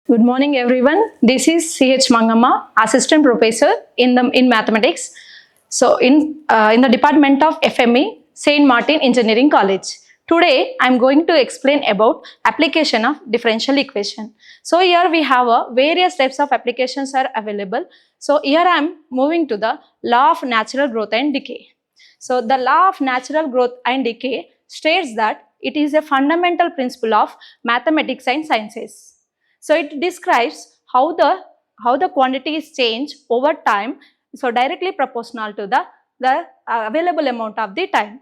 Good morning, everyone. This is CH Mangama, Assistant Professor in Mathematics. So, in the Department of FME, Saint Martin Engineering College. Today, I am going to explain about application of differential equation. So, here we have various types of applications are available. So, here I am moving to the law of natural growth and decay. So, the law of natural growth and decay states that it is a fundamental principle of mathematics and sciences. So it describes how the quantities change over time, so directly proportional to the available amount of the time.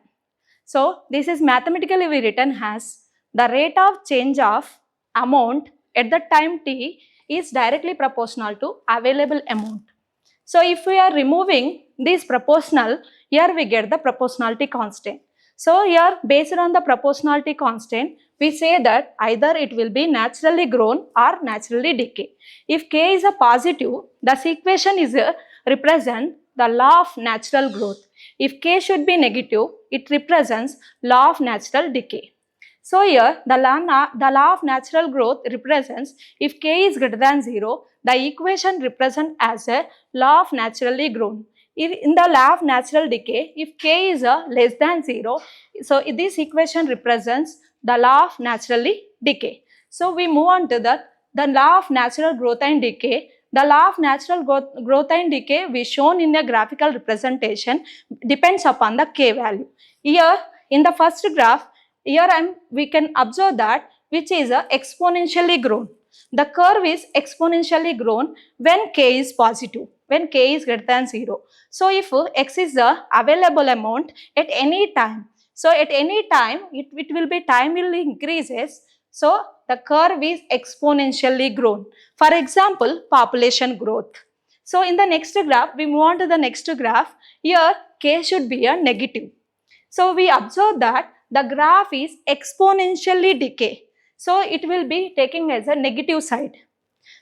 So this is mathematically written as the rate of change of amount at the time t is directly proportional to available amount. So if we are removing this proportional, here we get the proportionality constant. So here, based on the proportionality constant, we say that either it will be naturally grown or naturally decay. If k is a positive, this equation is represent the law of natural growth. If k should be negative, it represents law of natural decay. So here, the law of natural growth represents if k is greater than 0, the equation represents as a law of naturally grown. If in the law of natural decay, if k is less than 0, so this equation represents the law of naturally decay. So we move on to the law of natural growth and decay. The law of natural growth and decay we shown in a graphical representation depends upon the k value. Here in the first graph, here we can observe that which is exponentially grown. The curve is exponentially grown when k is positive, when k is greater than 0. So if x is the available amount at any time, so at any time it will be time will increases, so the curve is exponentially grown. For example, population growth. So in the next graph, we move on to the next graph. Here k should be a negative. So we observe that the graph is exponentially decay. So it will be taking as a negative side.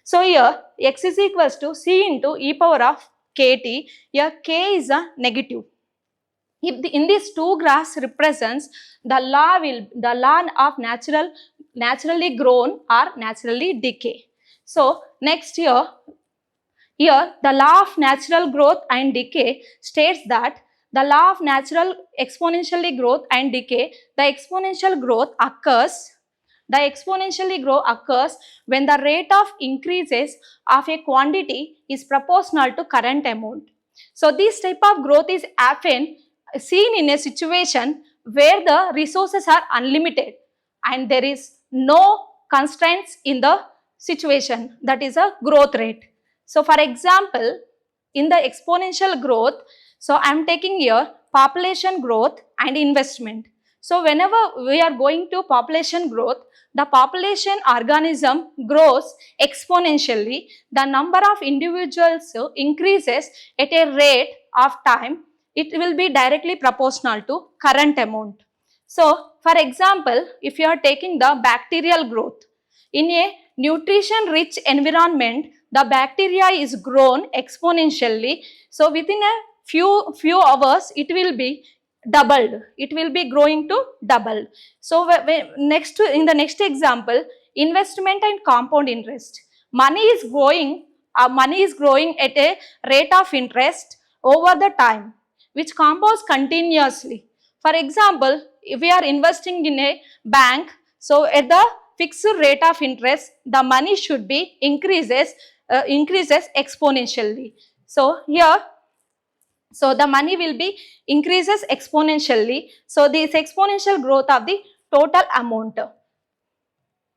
So here x is equals to c into e power of kt. Here k is a negative. If in these two graphs represents the law of naturally grown or naturally decay. So next here the law of natural growth and decay states that the law of natural exponentially growth and decay, the exponential growth occurs when the rate of increases of a quantity is proportional to current amount. So this type of growth is often seen in a situation where the resources are unlimited and there is no constraints in the situation, that is a growth rate. So for example, in the exponential growth, so I am taking here population growth and investment. So whenever we are going to population growth, the population organism grows exponentially. The number of individuals increases at a rate of time. It will be directly proportional to current amount. So for example, if you are taking the bacterial growth, in a nutrition rich environment, the bacteria is grown exponentially. So within a few hours, it will be doubled. It will be growing to double. So in the next example, investment and compound interest. Money is growing at a rate of interest over the time, which compounds continuously. For example, if we are investing in a bank, so at the fixed rate of interest, the money should be increases exponentially. So here, so the money will be increases exponentially. So this exponential growth of the total amount.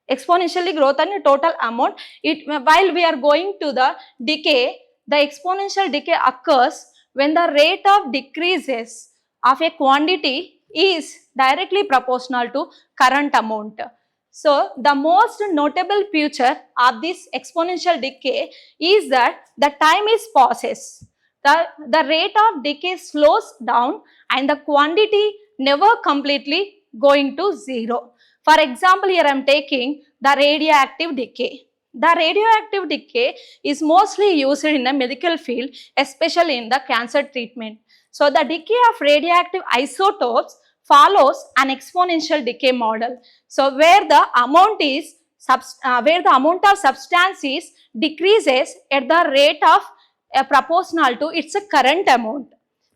Exponentially growth and total amount. While we are going to the decay, the exponential decay occurs when the rate of decreases of a quantity is directly proportional to current amount. So the most notable feature of this exponential decay is that the time is pauses. The rate of decay slows down and the quantity never completely going to zero. For example, here I am taking the radioactive decay. The radioactive decay is mostly used in the medical field, especially in the cancer treatment. So the decay of radioactive isotopes follows an exponential decay model. So where the amount is where the amount of substance is decreases at the rate of proportional to its current amount.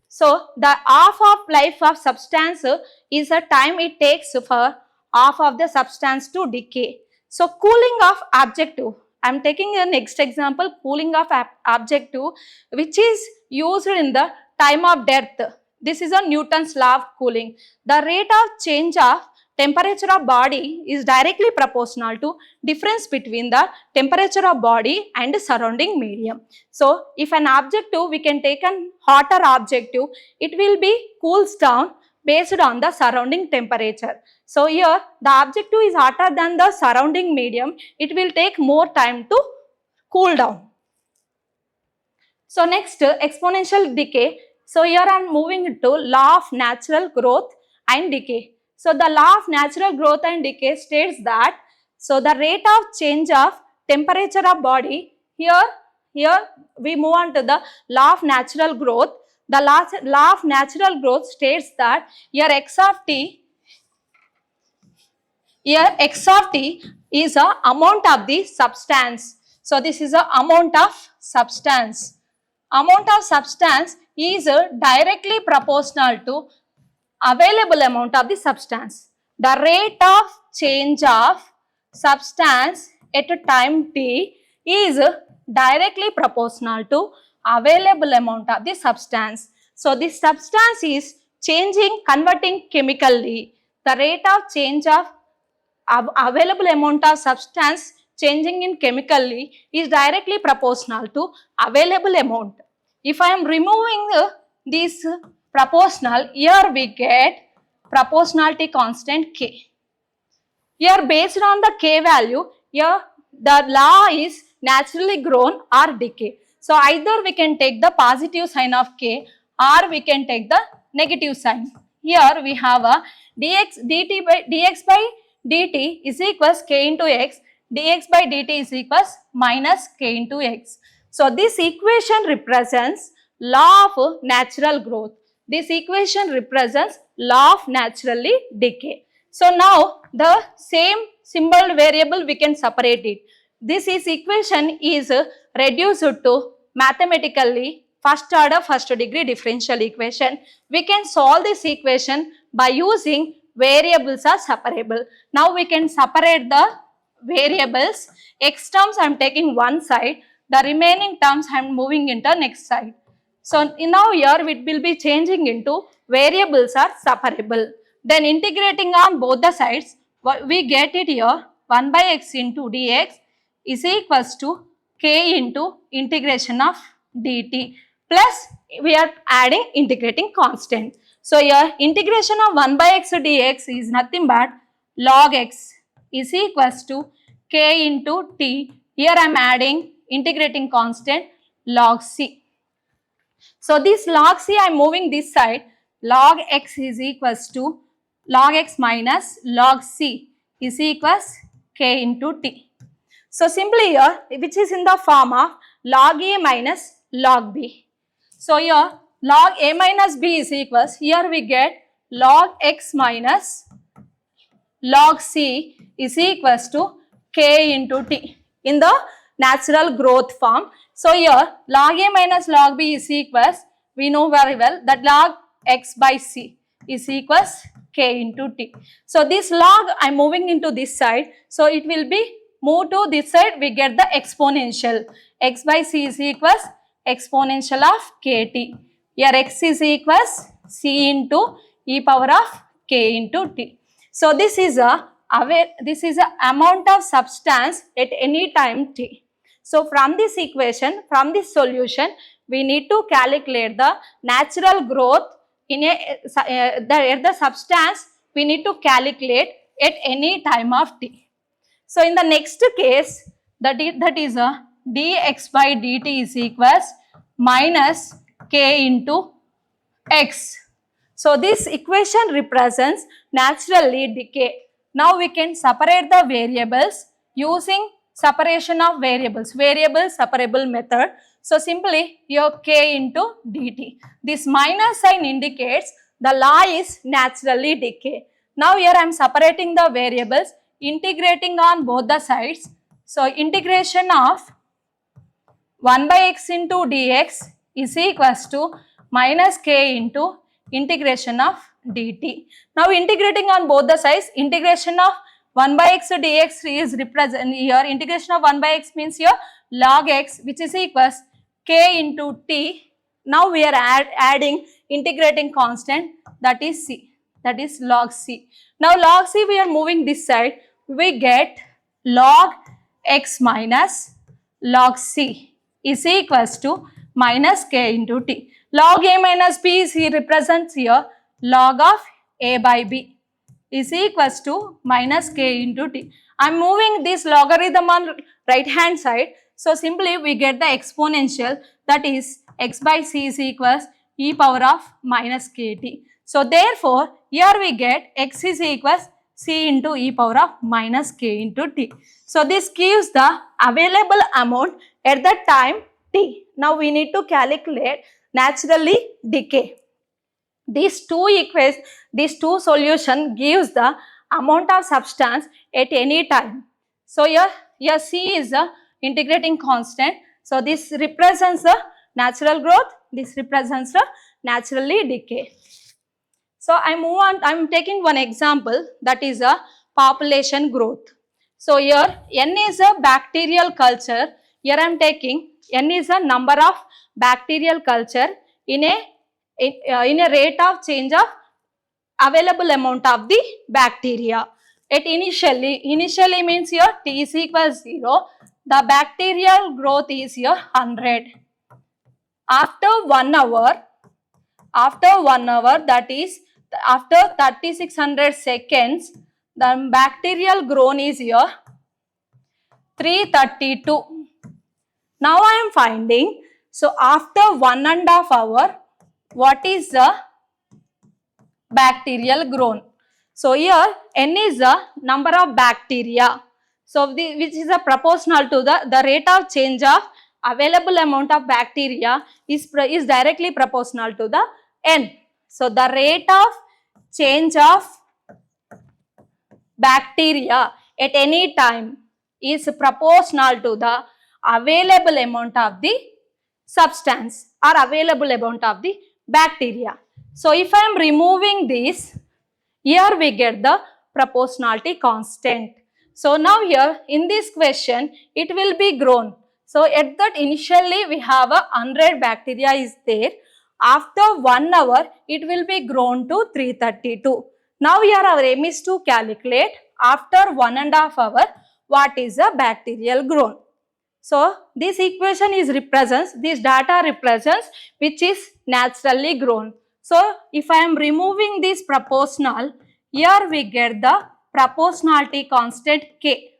So the half of life of substance is the time it takes for half of the substance to decay. So cooling of objective. I am taking a next example, cooling of objective, which is used in the time of death. This is a Newton's law of cooling. The rate of change of temperature of body is directly proportional to difference between the temperature of body and surrounding medium. So if an objective, we can take an hotter objective, it will be cools down based on the surrounding temperature. So here the objective is hotter than the surrounding medium, it will take more time to cool down. So next, exponential decay. So here I am moving to law of natural growth and decay. So the law of natural growth and decay states that, so the rate of change of temperature of body, here we move on to the law of natural growth. The law of natural growth states that here x of t is a amount of the substance. So this is a amount of substance. Amount of substance is directly proportional to available amount of the substance. The rate of change of substance at time t is directly proportional to available amount of the substance. So this substance is changing, converting chemically. The rate of change of available amount of substance changing in chemically is directly proportional to available amount. If I am removing this proportional, here we get proportionality constant k. Here based on the k value, here the law is naturally grown or decay. So either we can take the positive sign of k or we can take the negative sign. Here we have a dx by dt is equals k into x, dx by dt is equals minus k into x. So this equation represents law of natural growth. This equation represents law of naturally decay. So now the same symbol variable we can separate it. This equation is reduced to mathematically first order first degree differential equation. We can solve this equation by using variables are separable. Now we can separate the variables. X terms I am taking one side, the remaining terms I am moving into next side. So now here it will be changing into variables are separable. Then integrating on both the sides, we get it here 1 by x into dx is equals to k into integration of dt plus we are adding integrating constant. So here integration of 1 by x dx is nothing but log x is equals to k into t. Here I am adding integrating constant log c. So this log c I am moving this side, log x is equals to log x minus log c is equals k into t. So simply here, which is in the form of log a minus log b. So here log a minus b is equals, here we get log x minus log c is equals to k into t in the natural growth form. So here log a minus log b is equals, we know very well that log x by c is equals k into t. So this log I am moving into this side. So it will be move to this side, we get the exponential. X by c is equals exponential of kt. Here x is equals c into e power of k into t. So this is a amount of substance at any time t. So from this equation, from this solution, we need to calculate the natural growth in the substance we need to calculate at any time of t. So in the next case, that is a dx by dt is equals minus k into x. So this equation represents naturally decay. Now we can separate the variables using separation of variables, variable separable method. So simply your k into dt. This minus sign indicates the law is naturally decay. Now here I am separating the variables. integrating on both the sides. So integration of 1 by x into dx is equals to minus k into integration of dt. Now integrating on both the sides, integration of 1 by x dx is represent here. Integration of 1 by x means here log x, which is equals k into t. Now we are adding integrating constant, that is c, that is log c. Now log c we are moving this side, we get log x minus log c is equals to minus k into t. Log a minus b is here represents here log of a by b is equals to minus k into t. I am moving this logarithm on right hand side. So simply we get the exponential, that is x by c is equals e power of minus kt. So therefore here we get x is equals c into e power of minus k into t. So this gives the available amount at the time t. Now we need to calculate naturally decay. These two solution gives the amount of substance at any time. So here c is the integrating constant. So this represents the natural growth, this represents the naturally decay. So I move on, I am taking one example, that is a population growth. So here n is a bacterial culture. Here I am taking n is a number of bacterial culture in a rate of change of available amount of the bacteria. At initially means here t is equals 0. The bacterial growth is here 100. After 1 hour, that is after 3600 seconds, the bacterial growth is here 332. Now I am finding, so after 1.5 hours, what is the bacterial growth? So here n is the number of bacteria, so which is a proportional to the rate of change of available amount of bacteria is directly proportional to the n. So the rate of change of bacteria at any time is proportional to the available amount of the substance or available amount of the bacteria. So if I am removing this, here we get the proportionality constant. So now here in this question it will be grown. So at that initially we have 100 bacteria is there. After 1 hour it will be grown to 332. Now here our aim is to calculate after 1.5 hours what is the bacterial growth. So this equation is represents, this data represents which is naturally grown. So if I am removing this proportional, here we get the proportionality constant k.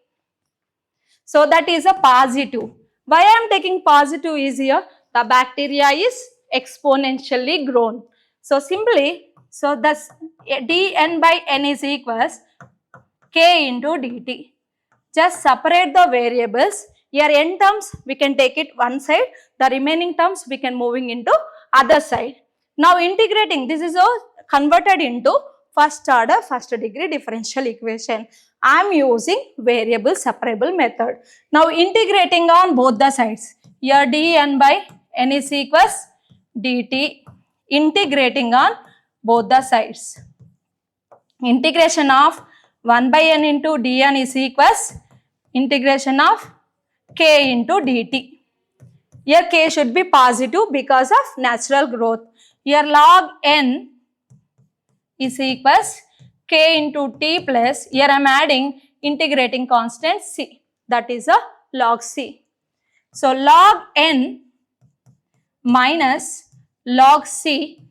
So that is a positive. Why I am taking positive is here the bacteria is exponentially grown. So simply, so thus dn by n is equals k into dt. Just separate the variables. Here n terms we can take it one side, the remaining terms we can moving into other side. Now integrating, this is all converted into first order first degree differential equation. I am using variable separable method. Now integrating on both the sides. Here dn by n is equals dt, integrating on both the sides. Integration of 1 by n into dn is equals integration of k into dt. Here k should be positive because of natural growth. Here log n is equals k into t plus, here I am adding integrating constant c, that is a log c. So log n minus log c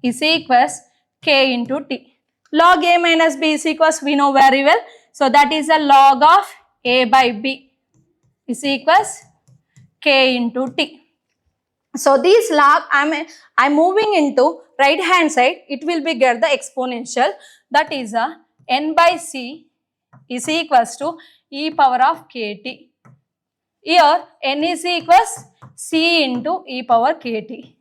is equals k into t. Log a minus b is equals, we know very well. So that is a log of a by b is equals k into t. So this log I'm moving into right hand side, it will be get the exponential, that is a n by c is equals to e power of kt. Here n is equals c into e power kt.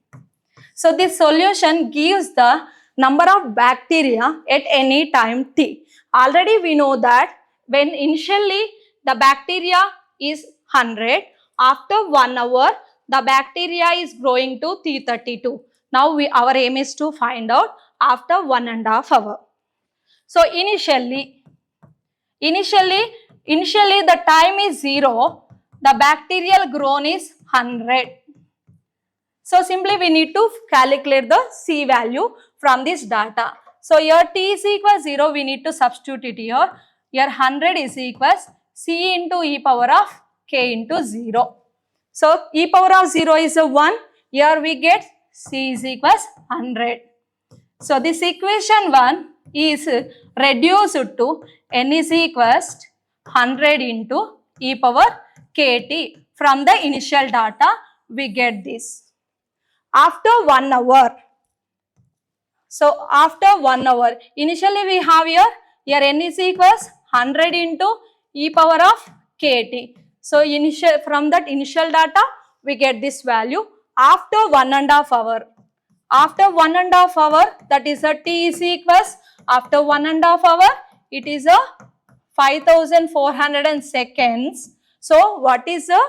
So this solution gives the number of bacteria at any time t. Already we know that when initially the bacteria is 100, after 1 hour the bacteria is growing to 332. Now our aim is to find out after 1.5 hour. So initially the time is 0, the bacterial growth is 100. So simply we need to calculate the C value from this data. So here T is equal 0, we need to substitute it here. Here 100 is equals C into e power of K into 0. So e power of 0 is a 1. Here we get C is equals 100. So this equation 1 is reduced to N is equals 100 into e power KT. From the initial data we get this. After 1 hour, so after 1 hour, initially we have here N is equals 100 into e power of KT. So from that initial data we get this value. After 1.5 hour, after 1.5 hour, that is a T is equals, after 1.5 hour it is a 5400 seconds. So what is the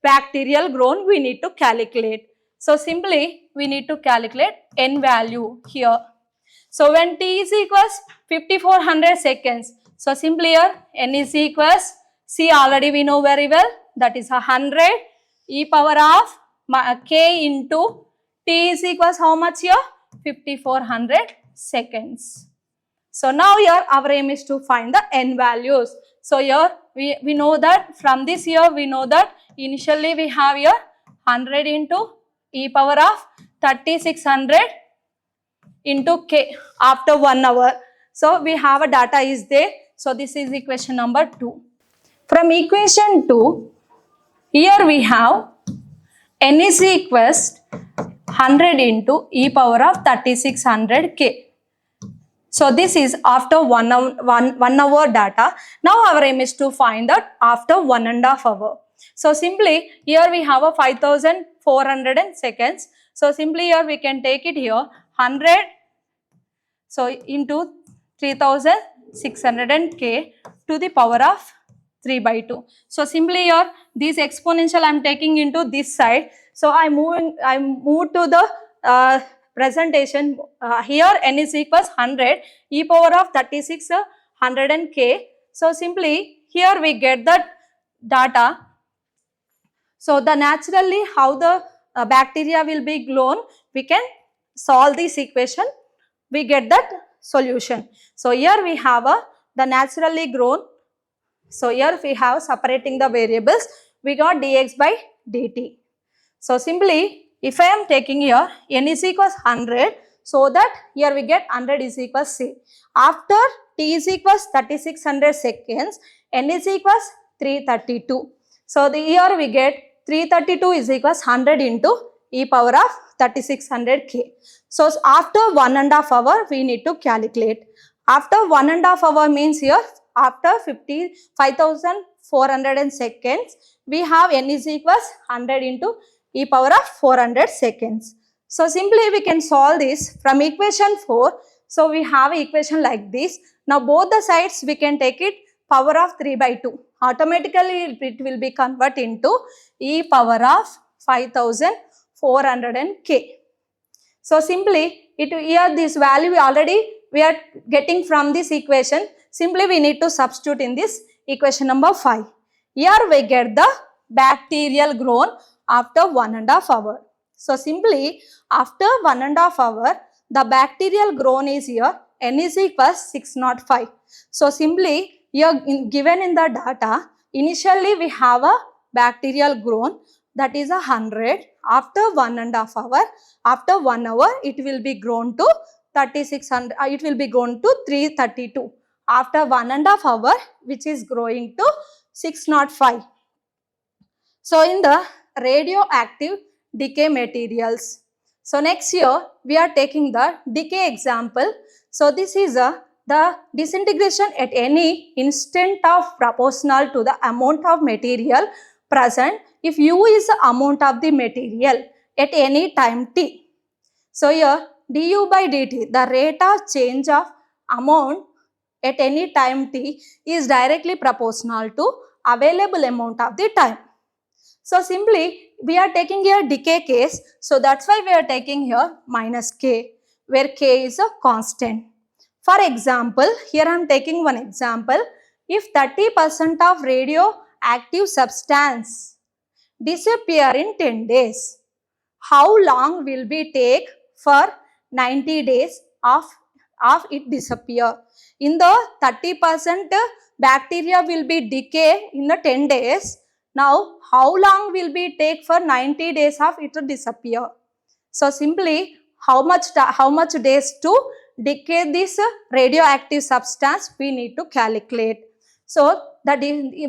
bacterial growth we need to calculate? So simply we need to calculate N value here. So when T is equals 5400 seconds, so simply here N is equals, C already we know very well, that is 100 e power of K into T is equals how much here? 5400 seconds. So now here our aim is to find the N values. So here we know that from this here we know that initially we have here 100 into e power of 3600 into K after 1 hour. So we have a data is there. So this is equation number 2. From equation 2, here we have N is equals 100 into e power of 3600 K. So this is after 1 hour data. Now our aim is to find that after 1.5 hour. So simply here we have a 5400 seconds. So simply here we can take it here 100 so into 3600 K to the power of 3 by 2. So simply here this exponential I am taking into this side. So I move to the presentation. Here N is equals 100 e power of 3600 K. So simply here we get that data. So the naturally how the bacteria will be grown, we can solve this equation, we get that solution. So here we have the naturally grown. So here we have separating the variables, we got dx by dt. So simply if I am taking here N is equals 100, so that here we get 100 is equals C. After T is equals 3600 seconds, N is equals 332. So here we get 332 is equals 100 into e power of 3600 K. So after 1.5 hour we need to calculate. After 1.5 hour means here after 5400 seconds we have N is equals 100 into e power of 400 seconds. So simply we can solve this from equation 4. So we have an equation like this. Now both the sides we can take it power of 3 by 2. Automatically it will be converted into e power of 5400 K. So simply here this value we are getting from this equation. Simply we need to substitute in this equation number 5. Here we get the bacterial growth after 1.5 hour. So simply after 1.5 hour the bacterial growth is here N is equals 605. So simply here given in the data initially we have a bacterial growth that is 100. After 1.5 hour, after 1 hour it will be grown to 3600, it will be grown to 332. After 1.5 hour which is growing to 605. So in the radioactive decay materials. So next here we are taking the decay example. So this is the disintegration at any instant of proportional to the amount of material present if U is the amount of the material at any time t. So here du by dt, the rate of change of amount at any time t is directly proportional to available amount of the time. So simply we are taking here decay case, so that's why we are taking here minus k, where k is a constant. For example, here I am taking one example. If 30% of radioactive substance disappear in 10 days, how long will we take for 90 days of it disappear? In the 30% bacteria will be decay in the 10 days. Now, how long will we take for 90 days of it to disappear? So, simply how much days to decay this radioactive substance we need to calculate. So,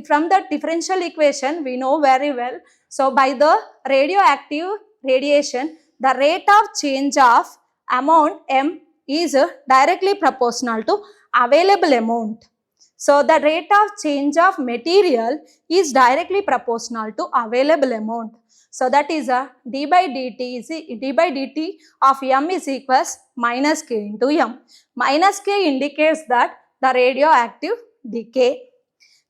from the differential equation we know very well. So, by the radioactive radiation, the rate of change of amount m is directly proportional to available amount. So, the rate of change of material is directly proportional to available amount. So, that is d by dt of m is equals minus k into m. Minus k indicates that the radioactive decay.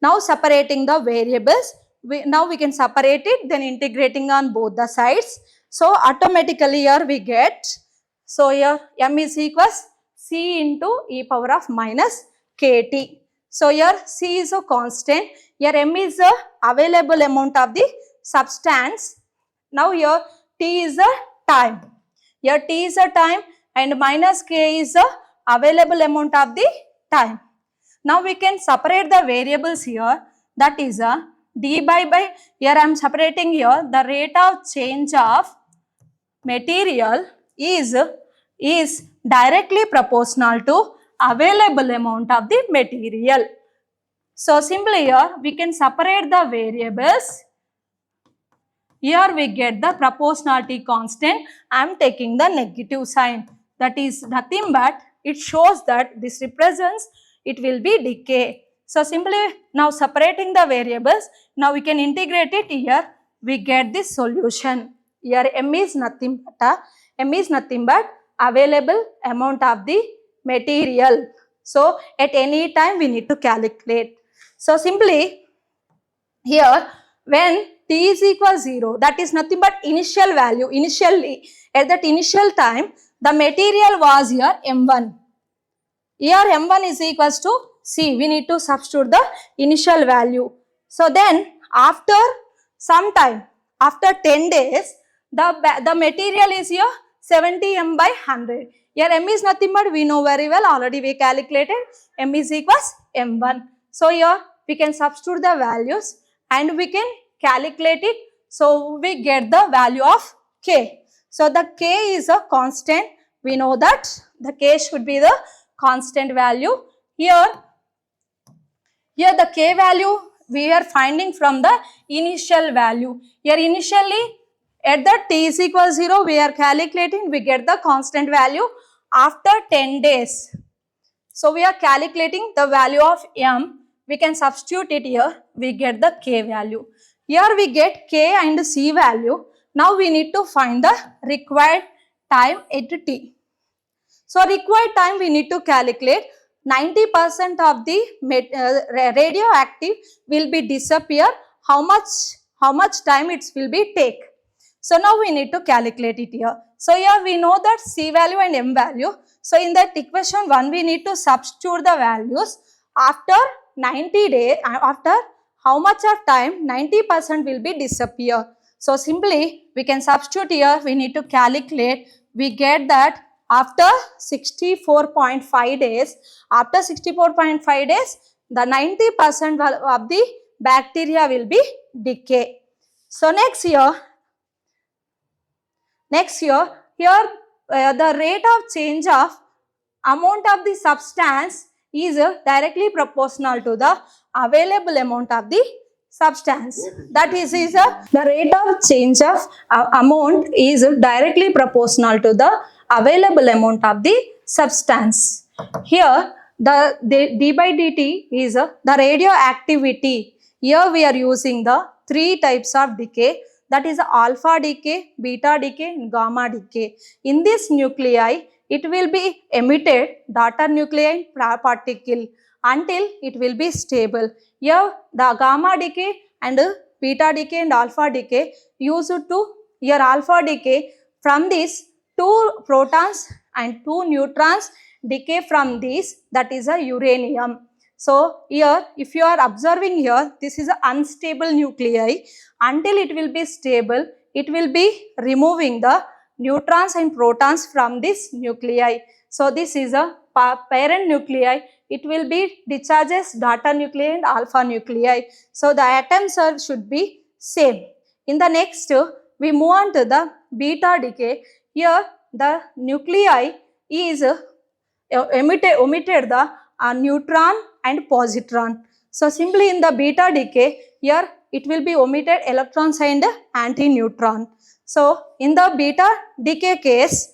Now, separating the variables, now we can separate it, then integrating on both the sides. So, automatically here we get, so here m is equals c into e power of minus kt. So, here c is a constant, here m is the available amount of the substance. Now, here t is the time. Here t is the time and minus k is the available amount of the time. Now, we can separate the variables here, that is d by, here I am separating here, the rate of change of material is directly proportional to available amount of the material. So, simply here we can separate the variables. Here we get the proportionality constant. I am taking the negative sign. That is nothing but it shows that this represents it will be decay. So, simply now separating the variables, now we can integrate it here. We get this solution. Here m is nothing but available amount of the material. So, at any time we need to calculate. So, simply here when t is equal 0, that is nothing but initial value. Initially, at that initial time, the material was here m1. Here m1 is equals to c. We need to substitute the initial value. So, then after some time, after 10 days, the material is here 70 m by 100. Here m is nothing but we know very well, already we calculated, m is equals m1. So, here we can substitute the values and we can calculate it. So, we get the value of k. So, the k is a constant. We know that the k should be the constant value. Here the k value we are finding from the initial value. Here initially at the t is equal 0 we are calculating, we get the constant value after 10 days. So, we are calculating the value of m. We can substitute it here, we get the k value. Here we get k and c value. Now, we need to find the required time at t. So, required time we need to calculate. 90% of the radioactive will be disappear. How much time it will be take. So, now we need to calculate it here. So, here we know that c value and m value. So, in that equation 1 we need to substitute the values. After 90 days, after how much of time 90% will be disappear. So, simply we can substitute here, we need to calculate, we get that after 64.5 days, the 90% of the bacteria will be decay. So, next here the rate of change of amount of the substance is directly proportional to the available amount of the substance. That is the rate of change of amount is directly proportional to the available amount of the substance. Here the d by dt is the radioactivity. Here we are using the 3 types of decay, that is alpha decay, beta decay and gamma decay. In this nuclei it will be emitted daughter nuclei particle. until it will be stable. Here the gamma decay and beta decay and alpha decay used to here alpha decay from these 2 protons and 2 neutrons decay from this, that is a uranium. So here if you are observing here, this is an unstable nuclei. Until it will be stable, it will be removing the neutrons and protons from this nuclei. So this is a parent nuclei. It will be discharges daughter nuclei and alpha nuclei. So the atoms should be same. In the next, we move on to the beta decay. Here the nuclei is omitted the neutron and positron. So simply in the beta decay, here it will be omitted electrons and anti-neutron. So in the beta decay case,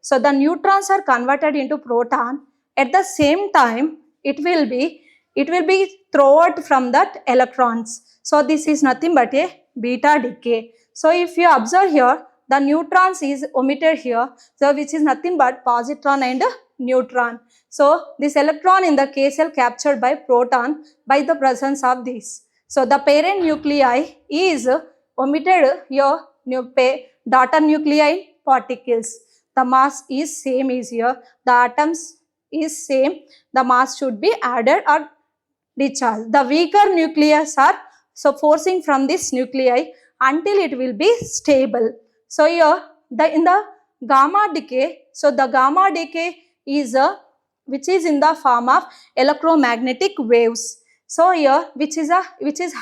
so the neutrons are converted into proton. At the same time, it will be thrown out from that electrons. So this is nothing but a beta decay. So if you observe here, the neutrons is omitted here, so which is nothing but positron and neutron. So this electron in the K cell captured by proton by the presence of this. So the parent nuclei is omitted here, daughter nuclei particles. The mass is same is here, the atoms is same, the mass should be added or discharged. The weaker nuclei are forcing from this nuclei until it will be stable. So here in the gamma decay, so the gamma decay is which is in the form of electromagnetic waves. So here which is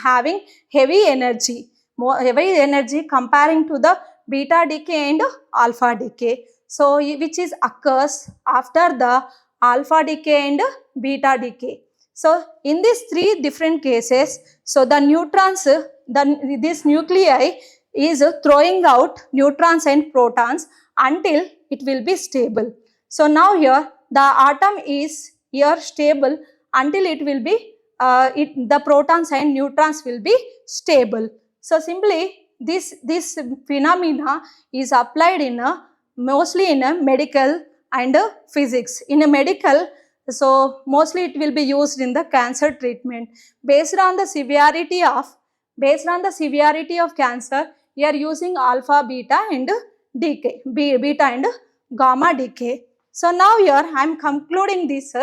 having heavy energy comparing to the beta decay and alpha decay. So which is occurs after the alpha decay and beta decay. So in these 3 different cases, so the neutrons, this nuclei is throwing out neutrons and protons until it will be stable. So now here the atom is here stable until it will be the protons and neutrons will be stable. So simply this phenomena is applied in mostly in a medical and physics. In a medical, so mostly it will be used in the cancer treatment. Based on the severity of cancer, we are using alpha, beta and decay, beta and gamma decay. So now here I am concluding this.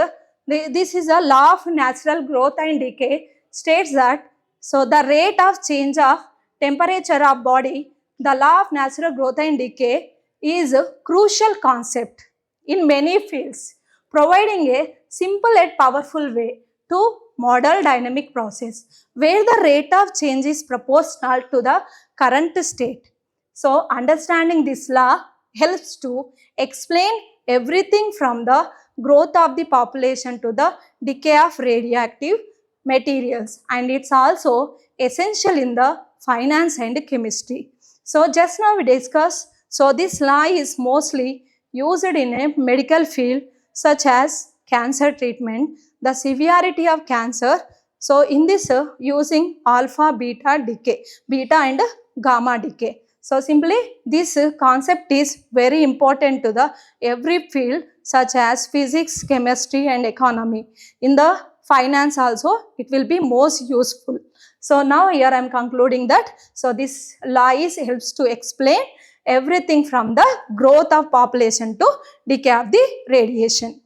This is a law of natural growth and decay, states that so the rate of change of temperature of body, the law of natural growth and decay is a crucial concept in many fields, providing a simple yet powerful way to model dynamic process where the rate of change is proportional to the current state. So understanding this law helps to explain everything from the growth of the population to the decay of radioactive materials, and it's also essential in the finance and chemistry. So just now we discussed, so this law is mostly used in a medical field such as cancer treatment, the severity of cancer. So in this using alpha, beta decay, beta and gamma decay. So simply this concept is very important to the every field such as physics, chemistry and economy. In the finance also it will be most useful. So now here I am concluding that so this law helps to explain everything from the growth of population to decay of the radiation.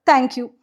Thank you.